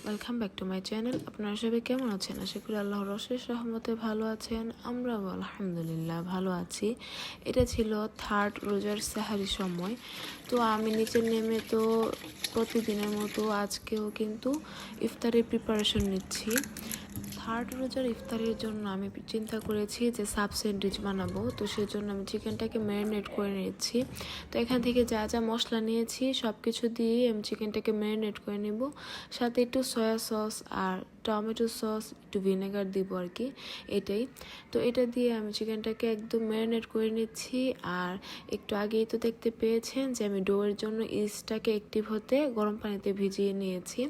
Welcome back to my channel. আপনারা সবাই কেমন আছেন? আশা করি আল্লাহর অশেষ রহমতে ভালো আছেন। আমরাও আলহামদুলিল্লাহ ভালো আছি। এটা ছিল থার্ড রোজার সাহারি সময়। তো আমি নিচে নেমে তো প্রতিদিনের মতো আজকেও কিন্তু ইফতারের প্রিপারেশন নিচ্ছি। থার্ড রোজার ইফতারের জন্য আমি চিন্তা করেছি যে সাব স্যান্ডউইচ বানাবো। তো সেজন্য আমি চিকেনটাকে ম্যারিনেট করে নিয়েছি। তো এখান থেকে যা যা মশলা নিয়েছি সব কিছু দিয়ে আমি চিকেনটাকে ম্যারিনেট করে নেব। সাথে একটু সয়া সস আর টমেটো সস, একটু ভিনেগার দিব আর কি, এটাই। তো এটা দিয়ে আমি চিকেনটাকে একদম ম্যারিনেট করে নিচ্ছি। আর একটু আগেই তো দেখতে পেয়েছেন যে আমি ডোয়ের জন্য ইস্টটাকে অ্যাক্টিভ হতে গরম পানিতে ভিজিয়ে নিয়েছি।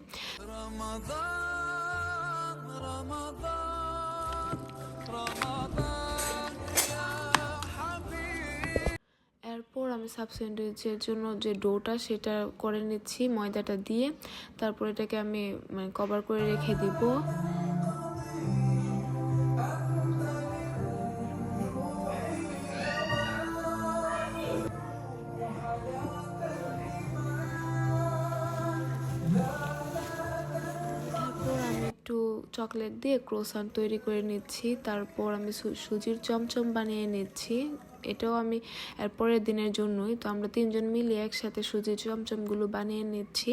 এরপর আমি সাব স্যান্ডউইচের জন্য যে ডোটা সেটা করে নিচ্ছি ময়দাটা দিয়ে। তারপর এটাকে আমি কভার করে রেখে দিব। এরপর আমি একটু চকলেট দিয়ে ক্রোসান তৈরি করে নিচ্ছি। তারপর আমি সুজির চমচম বানিয়ে নিচ্ছি। এটাও আমি এর পরের দিনের জন্যই। তো আমরা তিনজন মিলে একসাথে সুজির চমচমগুলো বানিয়ে নিচ্ছি।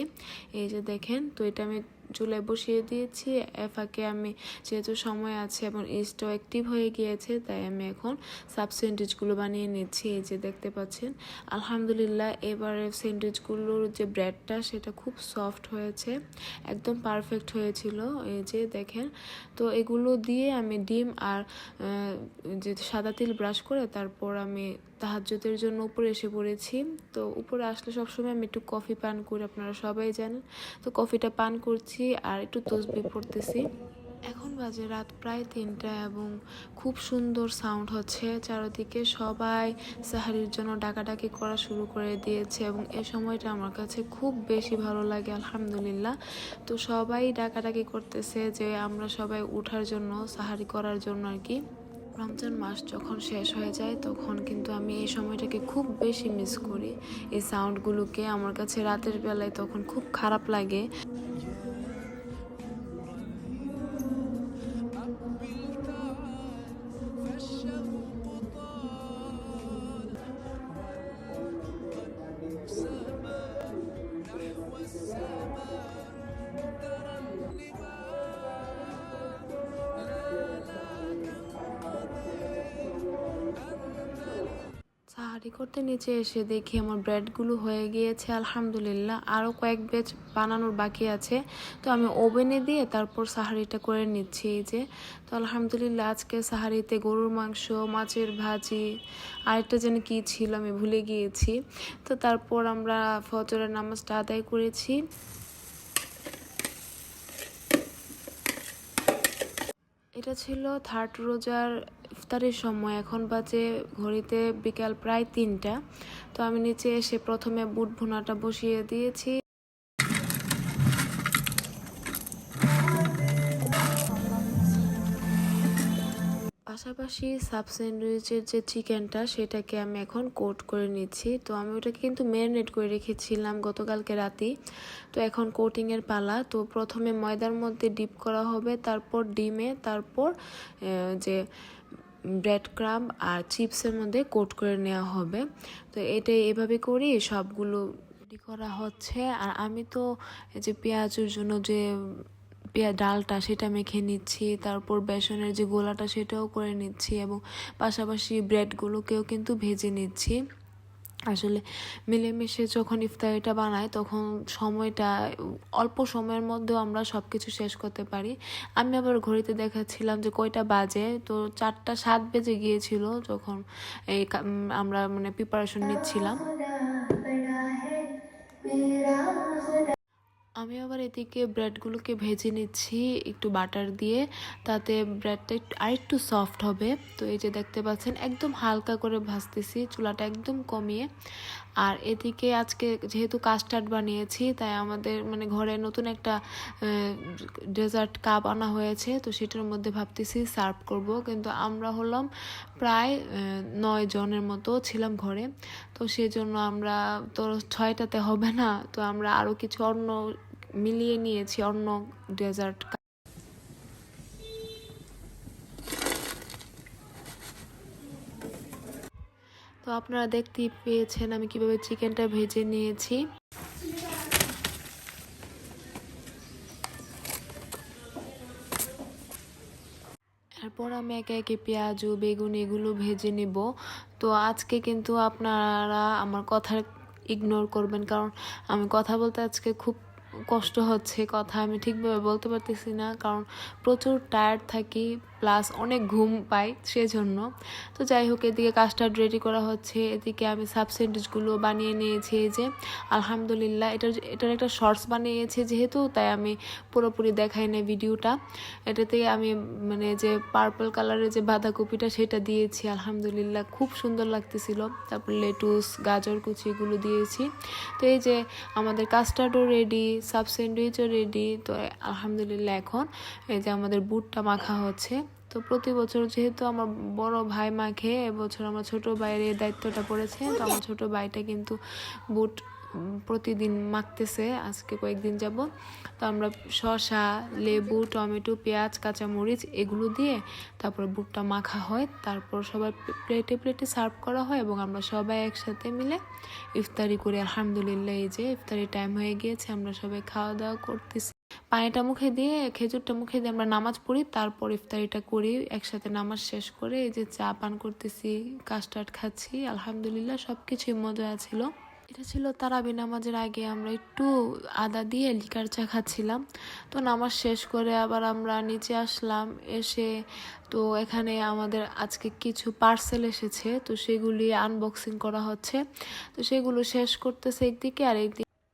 এই যে দেখেন, তো এটা আমি চুলায় বসিয়ে দিয়েছি। ফাঁকে আমি যেহেতু সময় আছে এবং ইস্টও অ্যাক্টিভ হয়ে গিয়েছে, তাই আমি এখন সাব স্যান্ডউইচগুলো বানিয়ে নিচ্ছি। এই যে দেখতে পাচ্ছেন, আলহামদুলিল্লাহ এবারে স্যান্ডউইচগুলোর যে ব্রেডটা সেটা খুব সফট হয়েছে, একদম পারফেক্ট হয়েছিল। এই যে দেখেন, তো এগুলো দিয়ে আমি ডিম আর যে সাদা তিল ব্রাশ করে তারপর আমি তাহাজ্জুদের জন্য উপরে এসে পড়েছি। তো উপরে আসলে সবসময় আমি একটু কফি পান করি, আপনারা সবাই জানেন। তো কফিটা পান করছি আর একটু তসবিহ পড়তেছি। এখন বাজে রাত প্রায় 3টা এবং খুব সুন্দর সাউন্ড হচ্ছে চারদিকে। সবাই সাহারির জন্য ডাকাডাকি করা শুরু করে দিয়েছে এবং এই সময়টা আমার কাছে খুব বেশি ভালো লাগে, আলহামদুলিল্লাহ। তো সবাই ডাকাডাকি করতেছে যে আমরা সবাই উঠার জন্য, সাহারি করার জন্য আর কি। রমজান মাস যখন শেষ হয়ে যায় তখন কিন্তু আমি এই সময়টাকে খুব বেশি মিস করি। এই সাউন্ডগুলোকে আমার কাছে রাতের বেলায় তখন খুব খারাপ লাগে। সাহারি করতে নিচে এসে দেখি আমার ব্রেডগুলো হয়ে গিয়েছে, আলহামদুলিল্লাহ। আরও কয়েক ব্যাচ বানানোর বাকি আছে। তো আমি ওভেনে দিয়ে তারপর সাহারিটা করে নিচ্ছি। এই যে, তো আলহামদুলিল্লাহ আজকে সাহারিতে গরুর মাংস, মাছের ভাজি, আরেকটা যেন কী ছিল আমি ভুলে গিয়েছি। তো তারপর আমরা ফজরের নামাজটা আদায় করেছি। এটা ছিল থার্ড রোজার ইফতারের সময়। এখন বাজে ঘড়িতে বিকাল প্রায় 3টা। তো আমি নিচে এসে প্রথমে বুট ভুনাটা বসিয়ে দিয়েছি। পাশাপাশি সাব স্যান্ডউইচের যে চিকেনটা সেটাকে আমি এখন কোট করে নিচ্ছি। তো আমি ওটাকে কিন্তু ম্যারিনেট করে রেখেছিলাম গতকালকে রাতেই। তো এখন কোটিংয়ের পালা। তো প্রথমে ময়দার মধ্যে ডিপ করা হবে, তারপর ডিমে, তারপর যে ব্রেড ক্রাম্ব আর চিপসের মধ্যে কোট করে নেওয়া হবে। তো এটাই এভাবে করি সবগুলো রেডি করা হচ্ছে। আর আমি তো এই যে পেঁয়াজের জন্য যে ডালটা সেটা মেখে নিচ্ছি, তারপর বেসনের যে গোলাটা সেটাও করে নিচ্ছি এবং পাশাপাশি ব্রেডগুলোকেও কিন্তু ভেজে নিচ্ছি। আসলে মিলেমিশে যখন ইফতারিটা বানাই তখন সময়টা অল্প সময়ের মধ্যেও আমরা সব কিছু শেষ করতে পারি। আমি আবার ঘড়িতে দেখাচ্ছিলাম যে কয়টা বাজে, তো 4টা 7 বেজে গিয়েছিল যখন এই আমরা প্রিপারেশন নিচ্ছিলাম। আমি আবার এদিকে ব্রেডগুলোকে ভেজে নিচ্ছি একটু বাটার দিয়ে, তাতে ব্রেডটা আরেকটু সফট হবে। তো এই যে দেখতে পাচ্ছেন একদম হালকা করে ভাজতেছি, চুলাটা একদম কমিয়ে। আর এদিকে আজকে যেহেতু কাস্টার্ড বানিয়েছি, তাই আমাদের ঘরে নতুন একটা ডেজার্ট কাপ আনা হয়েছে। তো সেটার মধ্যে ভাবতেছি সার্ভ করব। কিন্তু আমরা হলাম প্রায় 9 জনের মতো ছিলাম ঘরে। তো সেজন্য আমরা তো 6টাতে হবে না, তো আমরা আরও কিছু অন্য মিলিয়ে নিয়েছি অন্য ডেজার্ট। তো আপনারা দেখতেই পেয়েছেন আমি কিভাবে চিকেনটা ভেজে নিয়েছি। এরপর আমি একে একে পেঁয়াজ ও বেগুন এগুলো ভেজে নিব। তো আজকে কিন্তু আপনারা আমার কথা ইগনোর করবেন, কারণ আমি কথা বলতে আজকে খুব কষ্ট হচ্ছে, কথা আমি ঠিকভাবে বলতে পারতেছি না, কারণ প্রচুর টায়ার্ড থাকি প্লাস অনেক ঘুম পাই সেজন্য। তো যাই হোক, এদিকে কাস্টার্ড রেডি করা হচ্ছে, এদিকে আমি সাব স্যান্ডউইচগুলো বানিয়ে নিয়েছি। এই যে আলহামদুলিল্লাহ এটার একটা শর্টস বানিয়েছি যেহেতু, তাই আমি পুরোপুরি দেখাই না ভিডিওটা। এটাতে আমি মানে যে পার্পল কালারের যে বাঁধাকপিটা সেটা দিয়েছি, আলহামদুলিল্লাহ খুব সুন্দর লাগতেছিল। তারপর লেটুস গাজর কুচি এগুলো দিয়েছি। তো এই যে আমাদের কাস্টার্ডও রেডি, সাব স্যান্ডউইচও রেডি। তো আলহামদুলিল্লাহ এখন এই যে আমাদের বুটটা মাখা হচ্ছে। তো প্রতি বছর যেহেতু আমার বড় ভাই মাখে, এবছর আমার ছোট ভাইয়ের এই দায়িত্বটা পড়েছে। তো আমার ছোট ভাইটা কিন্তু বুট প্রতিদিন মাখতেছে আজকে কয়েকদিন যাব। তো আমরা শসা, লেবু, টমেটো, পেঁয়াজ, কাঁচামরিচ এগুলো দিয়ে তারপর বুটটা মাখা হয়, তারপর সবাই প্লেটে প্লেটে সার্ভ করা হয় এবং আমরা সবাই একসাথে মিলে ইফতারি করি। আলহামদুলিল্লাহ এই যে ইফতারি টাইম হয়ে গিয়েছে, আমরা সবাই খাওয়া দাওয়া করতেছি। পানিটা মুখে দিয়ে, খেজুরটা মুখে দিয়ে আমরা নামাজ পড়ি, তারপর ইফতারিটা করি একসাথে। নামাজ শেষ করে এই যে চা পান করতেছি, কাস্টার্ড খাচ্ছি। আলহামদুলিল্লাহ সব কিছুই মজা ছিল। এটা ছিল তারাবি নামাজের আগে, আমরা একটু আদা দিয়ে লিকার চা খাচ্ছিলাম। তো নামাজ শেষ করে আবার আমরা নিচে আসলাম। এসে তো এখানে আমাদের আজকে কিছু পার্সেল এসেছে, তো সেগুলি আনবক্সিং করা হচ্ছে। তো সেগুলো শেষ করতেছে একদিকে, আর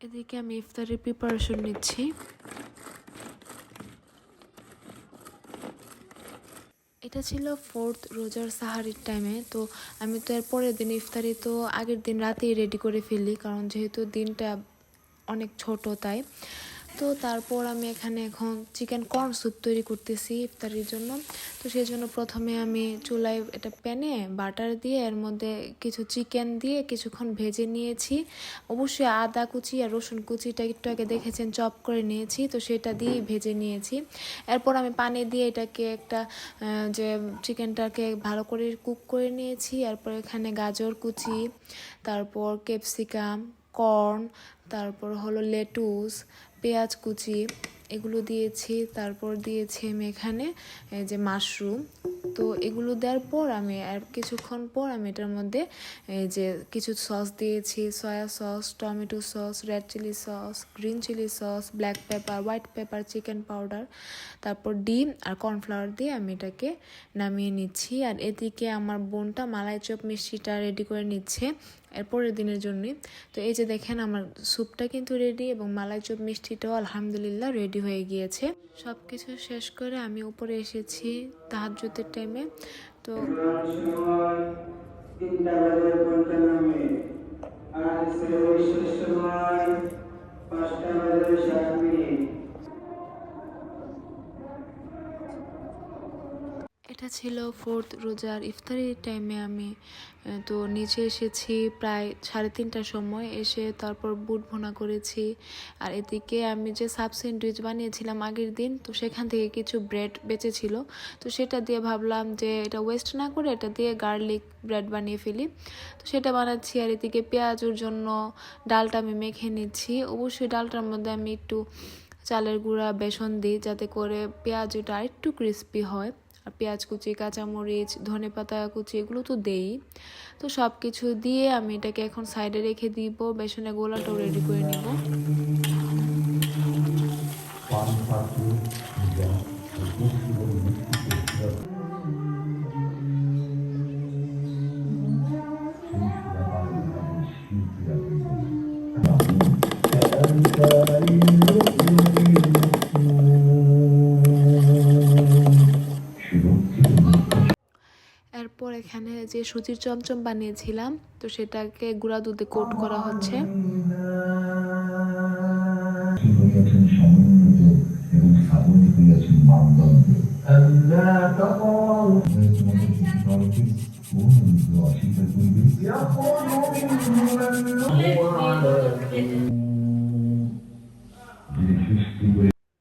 এদিকে আমি ইফতারের প্রিপারেশন নিচ্ছি। এটা ছিল 4th রোজার সাহারির টাইমে। তো আমি তো এর পরের দিন ইফতারি তো আগের দিন রাতেই রেডি করে ফেলি, কারণ যেহেতু দিনটা অনেক ছোট তাই। তো তারপর আমি এখানে এখন চিকেন কর্ন স্যুপ তৈরি করতেছি ইফতারির জন্য। তো সেই জন্য প্রথমে আমি চুলায় একটা প্যানে বাটার দিয়ে এর মধ্যে কিছু চিকেন দিয়ে কিছুক্ষণ ভেজে নিয়েছি। অবশ্যই আদা কুচি আর রসুন কুচিটা একটু আগে দেখেছেন চপ করে নিয়েছি, তো সেটা দিয়েই ভেজে নিয়েছি। এরপর আমি পানি দিয়ে এটাকে একটা যে চিকেনটাকে ভালো করে কুক করে নিয়েছি। এরপর এখানে গাজর কুচি, তারপর ক্যাপসিকাম, কর্ন, তারপর হলো লেটুস, পেঁয়াজ কুচি এগুলো দিয়েছি। তারপর দিয়েছি আমি এখানে যে মাশরুম। তো এগুলো দেওয়ার পর আমি আর কিছুক্ষণ পর আমি এটার মধ্যে এই যে কিছু সস দিয়েছি, soya sauce, tomato sauce, red chilli sauce, green chilli sauce, black pepper, white pepper, chicken powder, তারপর ডিম আর কর্নফ্লাওয়ার দিয়ে আমি এটাকে নামিয়ে নিচ্ছি। আর এদিকে আমার বোনটা মালাই চপ মিষ্টিটা রেডি করে নিচ্ছে এরপরের দিনের জন্যই। তো এই যে দেখেন আমার স্যুপটা কিন্তু রেডি এবং মালাই চপ মিষ্টিটাও আলহামদুলিল্লাহ রেডি হয়ে গিয়েছে। সব কিছু শেষ করে আমি উপরে এসেছি তাহাজ্জুদের টাইমে। তো এটা ছিল 4th রোজার ইফতারির টাইমে আমি তো নিচে এসেছি প্রায় 3:30টার সময়। এসে তারপর বুট ভুনা করেছি। আর এদিকে আমি যে সাব স্যান্ডউইচ বানিয়েছিলাম আগের দিন, তো সেখান থেকে কিছু ব্রেড বেঁচেছিল, তো সেটা দিয়ে ভাবলাম যে এটা ওয়েস্ট না করে এটা দিয়ে গার্লিক ব্রেড বানিয়ে ফেলি। তো সেটা বানাচ্ছি। আর এদিকে পেঁয়াজের জন্য ডালটা আমি মেখে নিচ্ছি। অবশ্যই ডালটার মধ্যে আমি একটু চালের গুঁড়া বেসন দিই যাতে করে পেঁয়াজটা একটু ক্রিস্পি হয়। আর পেঁয়াজ কুচি, কাঁচামরিচ, ধনেপাতা কুচি এগুলো তো দেই। তো সব কিছু দিয়ে আমি এটাকে এখন সাইডে রেখে দিব। বেসনের গোলাটাও রেডি করে নিব। এরপর এখানে যে সুজির চমচম বানিয়েছিলাম, তো সেটাকে গুঁড়া দুধে কোট করা হচ্ছে।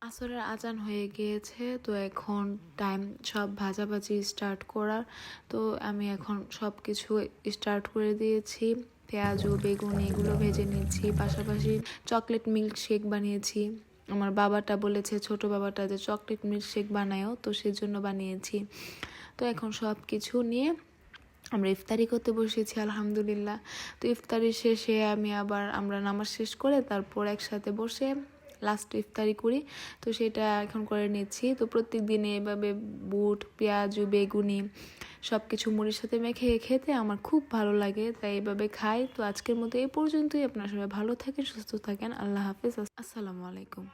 আসরের আজান হয়ে গিয়েছে, তো এখন টাইম সব ভাজাভাজি স্টার্ট করার। তো আমি এখন সব কিছু স্টার্ট করে দিয়েছি। পেঁয়াজ ও বেগুন এগুলো ভেজে নিচ্ছি, পাশাপাশি চকলেট মিল্ক শেক বানিয়েছি। আমার বাবাটা বলেছে, ছোট বাবাটা, যে চকলেট মিল্ক শেক বানায়ও, তো সেজন্য বানিয়েছি। তো এখন সব কিছু নিয়ে আমরা ইফতারি করতে বসেছি আলহামদুলিল্লাহ। তো ইফতারি শেষে আমরা নামাজ শেষ করে তারপর একসাথে বসে লাস্ট ইফতারি করি। তো সেটা এখন করে নিচ্ছি। তো প্রত্যেক দিনে এভাবে বুট, পেঁয়াজ, বেগুনি সব কিছু মুড়ির সাথে মেখে খেতে আমার খুব ভালো লাগে, তাই এভাবে খাই। তো আজকের মতো এই পর্যন্তই। আপনারা সবাই ভালো থাকেন, সুস্থ থাকেন। আল্লাহ হাফেজ। আসসালামু আলাইকুম।